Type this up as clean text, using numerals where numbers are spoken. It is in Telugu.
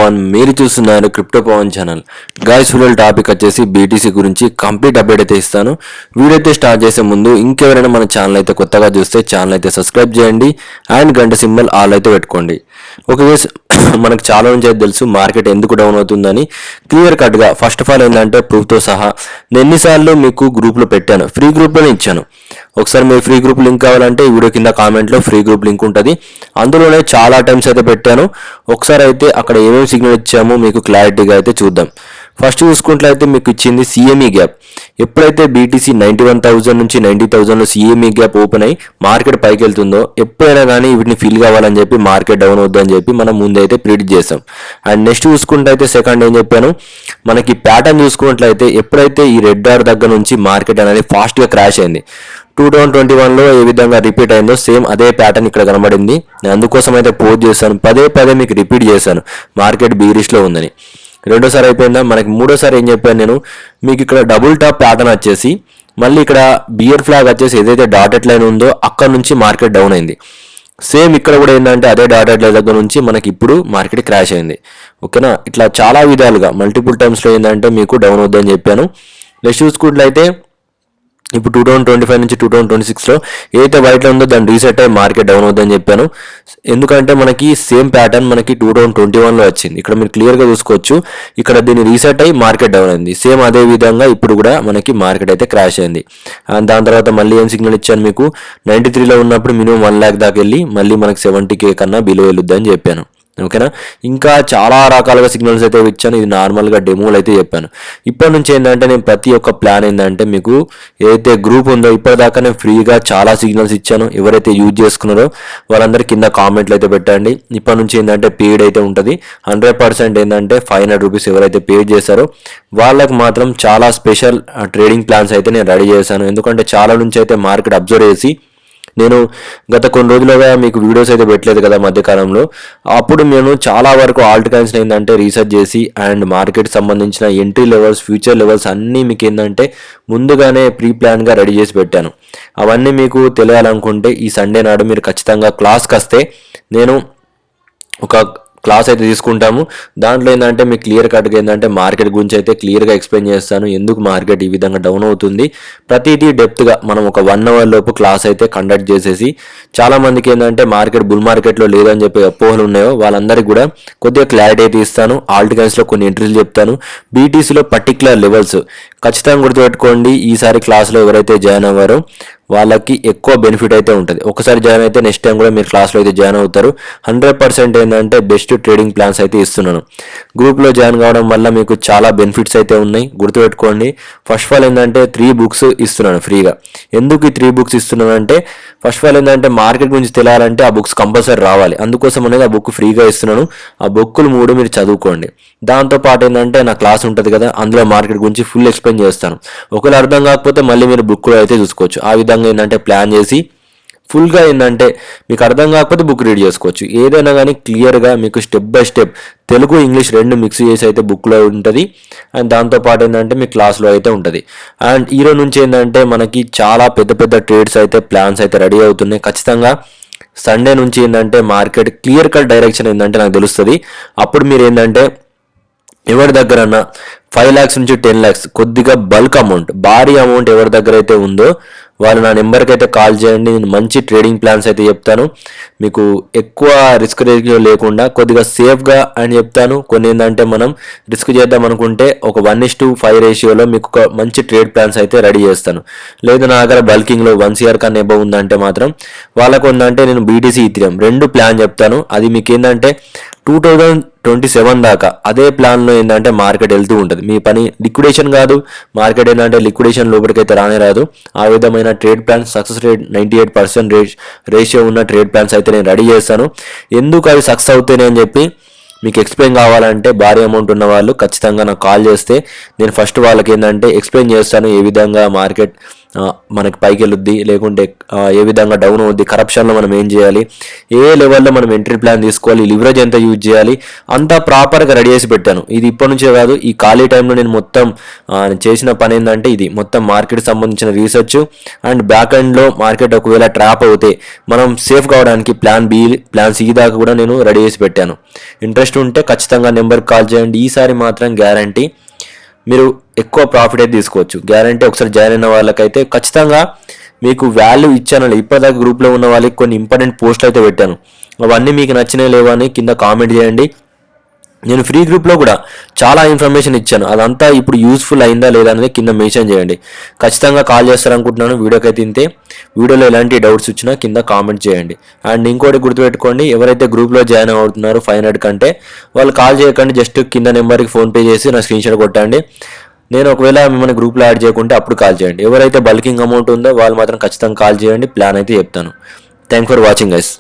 పవన్, మీరు చూస్తున్నారు crypto Pavan channel. Guys full topic వచ్చేసి బీటీసీ గురించి కంప్లీట్ అప్డేట్ అయితే ఇస్తాను. వీడియో అయితే స్టార్ట్ చేసే ముందు ఇంకెవరైనా మన ఛానల్ అయితే కొత్తగా చూస్తే ఛానల్ అయితే సబ్స్క్రైబ్ చేయండి అండ్ గంట సింబల్ ఆల్ అయితే పెట్టుకోండి. ఓకే గైస్, మనకు చాలా నుంచి అయితే తెలుసు మార్కెట్ ఎందుకు డౌన్ అవుతుందని క్లియర్ కట్గా. ఫస్ట్ ఆఫ్ ఆల్ ఏంటంటే ప్రూఫ్తో సహా నేను ఎన్నిసార్లు మీకు గ్రూప్లో పెట్టాను, ఫ్రీ గ్రూప్లోనే ఇచ్చాను. ఒకసారి మీరు ఫ్రీ గ్రూప్ లింక్ కావాలంటే ఈ వీడియో కింద కామెంట్లో ఫ్రీ గ్రూప్ లింక్ ఉంటుంది, అందులోనే చాలా టైమ్స్ అయితే పెట్టాను. ఒకసారి అయితే అక్కడ ఏమేమి సిగ్నల్ ఇచ్చామో మీకు క్లారిటీగా అయితే చూద్దాం. ఫస్ట్ చూసుకుంటే మీకు ఇచ్చింది సిఎంఈ గ్యాప్. ఎప్పుడైతే బీటీసీ 91,000 నుంచి 90,000లో సిఎంఈ గ్యాప్ ఓపెన్ అయ్యి మార్కెట్ పైకి వెళ్తుందో ఎప్పుడైనా కానీ వీటిని ఫిల్ కావాలని చెప్పి మార్కెట్ డౌన్ అవుద్దని చెప్పి మనం ముందైతే ప్రిడిక్ట్ చేసాం. అండ్ నెక్స్ట్ చూసుకుంటే అయితే సెకండ్ ఏం చెప్పాను, మనకి ప్యాటర్న్ చూసుకున్నట్లయితే ఎప్పుడైతే ఈ రెడ్ డాట్ దగ్గర నుంచి మార్కెట్ అనేది ఫాస్ట్గా క్రాష్ అయింది, 2021లో ఏ విధంగా రిపీట్ అయిందో సేమ్ అదే ప్యాటర్న్ ఇక్కడ కనబడింది. నేను అందుకోసం అయితే పోస్ట్ చేశాను, పదే మీకు రిపీట్ చేశాను మార్కెట్ బీరిష్లో ఉందని. రెండోసారి అయిపోయిందా, మనకి మూడోసారి ఏం చెప్పాను నేను మీకు, ఇక్కడ డబుల్ టాప్ ప్యాటర్న్ వచ్చేసి మళ్ళీ ఇక్కడ బియర్ ఫ్లాగ్ వచ్చేసి ఏదైతే డాటెడ్ లైన్ ఉందో అక్కడ నుంచి మార్కెట్ డౌన్ అయింది. సేమ్ ఇక్కడ కూడా ఏంటంటే అదే డాటెడ్ లైన్ దగ్గర నుంచి మనకి ఇప్పుడు మార్కెట్ క్రాష్ అయింది. ఓకేనా, ఇట్లా చాలా విధాలుగా మల్టిపుల్ టైమ్స్లో ఏంటంటే మీకు డౌన్ అవుద్దని చెప్పాను. నెక్స్ట్ చూసుకున్నట్లయితే ఇప్పుడు 2025 నుంచి 2026లో ఏదైతే వైట్లో ఉందో దాన్ని రీసెట్ అయ్యి మార్కెట్ డౌన్ అవుతుందని చెప్పాను. ఎందుకంటే మనకి సేమ్ ప్యాటర్న్ మనకి 2021లో వచ్చింది. ఇక్కడ మీరు క్లియర్గా చూసుకోవచ్చు, ఇక్కడ దీన్ని రీసెట్ అయ్యి మార్కెట్ డౌన్ అయింది. సేమ్ అదే విధంగా ఇప్పుడు కూడా మనకి మార్కెట్ అయితే క్రాష్ అయింది. దాని తర్వాత మళ్ళీ ఏం సిగ్నల్ ఇచ్చాను మీకు, 93లో ఉన్నప్పుడు మినిమం 1 lakh దాకా వెళ్ళి మళ్ళీ మనకి 70K కన్నా బిలో వెళ్ళొద్దని చెప్పాను. ఓకేనా, ఇంకా చాలా రకాలుగా సిగ్నల్స్ అయితే ఇచ్చాను. ఇది నార్మల్గా డెమోలు అయితే చెప్పాను. ఇప్పటి నుంచి ఏంటంటే నేను ప్రతి ఒక్క ప్లాన్ ఏంటంటే మీకు ఏదైతే గ్రూప్ ఉందో ఇప్పటిదాకా నేను ఫ్రీగా చాలా సిగ్నల్స్ ఇచ్చాను. ఎవరైతే యూజ్ చేసుకున్నారో వాళ్ళందరూ కింద కామెంట్లు అయితే పెట్టండి. ఇప్పటి నుంచి ఏంటంటే పేడ్ అయితే ఉంటుంది. 100% ఏంటంటే 500 రూపీస్ ఎవరైతే పే చేశారో వాళ్ళకి మాత్రం చాలా స్పెషల్ ట్రేడింగ్ ప్లాన్స్ అయితే నేను రెడీ చేశాను. ఎందుకంటే చాలా నుంచి అయితే మార్కెట్ అబ్జర్వ్ చేసి నేను గత కొన్ని రోజులుగా మీకు వీడియోస్ అయితే పెట్టలేదు కదా మధ్యకాలంలో, అప్పుడు నేను చాలా వరకు ఆల్ట్ కాయిన్స్ ఏంటంటే రీసెర్చ్ చేసి అండ్ మార్కెట్ సంబంధించిన ఎంట్రీ లెవెల్స్, ఫ్యూచర్ లెవెల్స్ అన్నీ మీకు ఏంటంటే ముందుగానే ప్రీ ప్లాన్గా రెడీ చేసి పెట్టాను. అవన్నీ మీకు తెలియాలనుకుంటే ఈ సండే నాడు మీరు ఖచ్చితంగా క్లాస్కి వస్తే నేను ఒక క్లాస్ అయితే తీసుకుంటాము. దాంట్లో ఏంటంటే మీకు క్లియర్ కట్గా ఏంటంటే మార్కెట్ గురించి అయితే క్లియర్గా ఎక్స్ప్లెయిన్ చేస్తాను, ఎందుకు మార్కెట్ ఈ విధంగా డౌన్ అవుతుంది ప్రతిదీ డెప్త్గా మనం ఒక 1 hour లోపు క్లాస్ అయితే కండక్ట్ చేసేసి, చాలామందికి ఏంటంటే మార్కెట్ బుల్ మార్కెట్లో లేదని చెప్పి అపోహలు ఉన్నాయో వాళ్ళందరికీ కూడా కొద్దిగా క్లారిటీ అయితే ఇస్తాను. ఆల్ట్ కాయిన్స్లో కొన్ని ఎంట్రీలు చెప్తాను, బీటీసీలో పర్టికులర్ లెవెల్స్ ఖచ్చితంగా గుర్తుపెట్టుకోండి. ఈసారి క్లాస్లో ఎవరైతే జాయిన్ అవ్వారో వాళ్ళకి ఎక్కువ బెనిఫిట్ అయితే ఉంటుంది. ఒకసారి జాయిన్ అయితే నెక్స్ట్ టైం కూడా మీరు క్లాస్లో అయితే జాయిన్ అవుతారు. 100% ఏంటంటే బెస్ట్ ట్రేడింగ్ ప్లాన్స్ అయితే ఇస్తున్నాను. గ్రూప్లో జాయిన్ కావడం వల్ల మీకు చాలా బెనిఫిట్స్ అయితే ఉన్నాయి, గుర్తుపెట్టుకోండి. ఫస్ట్ ఆఫ్ ఆల్ ఏంటంటే 3 books ఇస్తున్నాను ఫ్రీగా. ఎందుకు ఈ 3 books ఇస్తున్నాను అంటే ఫస్ట్ ఆఫ్ ఆల్ ఏంటంటే మార్కెట్ గురించి తెలియాలంటే ఆ బుక్స్ కంపల్సరీ రావాలి, అందుకోసం అనేది ఆ బుక్ ఫ్రీగా ఇస్తున్నాను. ఆ బుక్కులు 3 మీరు చదువుకోండి. దాంతోపాటు ఏంటంటే నా క్లాస్ ఉంటుంది కదా, అందులో మార్కెట్ గురించి ఫుల్ ఎక్స్ప్లెయిన్ చేస్తాను. ఒకవేళ అర్థం కాకపోతే మళ్ళీ మీరు బుక్లో అయితే చూసుకోవచ్చు. ఆ విధంగా ఏంటంటే ప్లాన్ చేసి ఫుల్గా ఏంటంటే మీకు అర్థం కాకపోతే బుక్ రీడ్ చేసుకోవచ్చు. ఏదైనా కానీ క్లియర్గా మీకు step by step Telugu English 2 mix చేసి అయితే బుక్లో ఉంటుంది. అండ్ దాంతోపాటు ఏంటంటే మీ క్లాస్లో అయితే ఉంటుంది. అండ్ ఈరోజు నుంచి ఏంటంటే మనకి చాలా పెద్ద ట్రేడ్స్ అయితే ప్లాన్స్ అయితే రెడీ అవుతున్నాయి. ఖచ్చితంగా సండే నుంచి ఏంటంటే మార్కెట్ క్లియర్ కట్ డైరెక్షన్ ఏంటంటే నాకు తెలుస్తుంది. అప్పుడు మీరు ఏంటంటే ఎవరి దగ్గరన్నా 5 lakhs నుంచి 10 lakhs కొద్దిగా బల్క్ అమౌంట్, భారీ అమౌంట్ ఎవరి దగ్గర అయితే ఉందో వాళ్ళు నా నెంబర్కి అయితే కాల్ చేయండి. నేను మంచి ట్రేడింగ్ ప్లాన్స్ అయితే చెప్తాను. మీకు ఎక్కువ రిస్క్ లేకుండా కొద్దిగా సేఫ్గా అని చెప్తాను. కొన్ని ఏంటంటే మనం రిస్క్ చేద్దాం అనుకుంటే ఒక 1:5 రేషియోలో మీకు ఒక మంచి ట్రేడ్ ప్లాన్స్ అయితే రెడీ చేస్తాను. లేదు నా దగ్గర బల్కింగ్లో 1 CR కన్నా ఎబవ్ ఉందంటే మాత్రం వాళ్ళకు ఉందంటే నేను బీటీసీ ఈథీరియం 2 ప్లాన్ చెప్తాను. అది మీకు ఏంటంటే 2027 దాకా అదే ప్లాన్లో ఏంటంటే మార్కెట్ వెళ్తూ ఉంటుంది. మీ పని లిక్విడేషన్ కాదు, మార్కెట్ ఏంటంటే లిక్విడేషన్ లోపలికైతే రానే రాదు. ఆ విధమైన trade plans, success rate 98% ratio ఉన్న ట్రేడ్ ప్లాన్స్ అయితే నేను రెడీ చేస్తాను. ఎందుకు అవి సక్సెస్ అవుతాయి అని చెప్పి మీకు ఎక్స్ప్లెయిన్ కావాలంటే భారీ అమౌంట్ ఉన్న వాళ్ళు ఖచ్చితంగా నాకు కాల్ చేస్తే నేను ఫస్ట్ వాళ్ళకి ఏంటంటే ఎక్స్ప్లెయిన్ చేస్తాను ఏ విధంగా మార్కెట్ మనకి పైకి వెళ్ళొద్ది, లేకుంటే ఏ విధంగా డౌన్ అవుద్ది, కరప్షన్లో మనం ఏం చేయాలి, ఏ లెవెల్లో మనం ఎంట్రీ ప్లాన్ తీసుకోవాలి, లివరేజ్ ఎంత యూజ్ చేయాలి, అంతా ప్రాపర్గా రెడీ చేసి పెట్టాను. ఇది ఇప్పటి నుంచే కాదు, ఈ ఖాళీ టైంలో నేను మొత్తం చేసిన పని ఏంటంటే ఇది మొత్తం మార్కెట్ సంబంధించిన రీసెర్చ్ అండ్ బ్యాక్ ఎండ్లో మార్కెట్ ఒకవేళ ట్రాప్ అవుతే మనం సేఫ్ కావడానికి ప్లాన్ బి, ప్లాన్ సి దాకా కూడా నేను రెడీ చేసి పెట్టాను. ఇంట్రెస్ట్ ఉంటే ఖచ్చితంగా నెంబర్కి కాల్ చేయండి. ఈసారి మాత్రం గ్యారంటీ మీరు ఎక్కువ ప్రాఫిట్ అయితే తీసుకోవచ్చు, గ్యారంటీ. ఒకసారి జాయిన్ అయిన వాళ్ళకైతే ఖచ్చితంగా మీకు వాల్యూ ఇచ్చాను. ఇప్పటిదాకా గ్రూప్లో ఉన్న వాళ్ళకి కొన్ని ఇంపార్టెంట్ పోస్టులు అయితే పెట్టాను. అవన్నీ మీకు నచ్చినాయి లేవా అని కింద కామెంట్ చేయండి. నేను ఫ్రీ గ్రూప్లో కూడా చాలా ఇన్ఫర్మేషన్ ఇచ్చాను, అదంతా ఇప్పుడు యూస్ఫుల్ అయిందా లేదా అనేది కింద మెన్షన్ చేయండి. ఖచ్చితంగా కాల్ చేస్తారనుకుంటున్నాను. వీడియోకైతే ఇంతే. వీడియోలో ఎలాంటి డౌట్స్ వచ్చినా కింద కామెంట్ చేయండి. అండ్ ఇంకోటి గుర్తుపెట్టుకోండి, ఎవరైతే గ్రూప్లో జాయిన్ అవుతున్నారో 500 కంటే వాళ్ళు కాల్ చేయకండి, జస్ట్ కింద నెంబర్కి ఫోన్పే చేసి నా స్క్రీన్ షాట్ కొట్టండి. నేను ఒకవేళ మిమ్మల్ని గ్రూప్లో యాడ్ చేయకుంటే అప్పుడు కాల్ చేయండి. ఎవరైతే బల్కింగ్ అమౌంట్ ఉందో వాళ్ళు మాత్రం ఖచ్చితంగా కాల్ చేయండి, ప్లాన్ అయితే చెప్తాను. Thank for watching guys.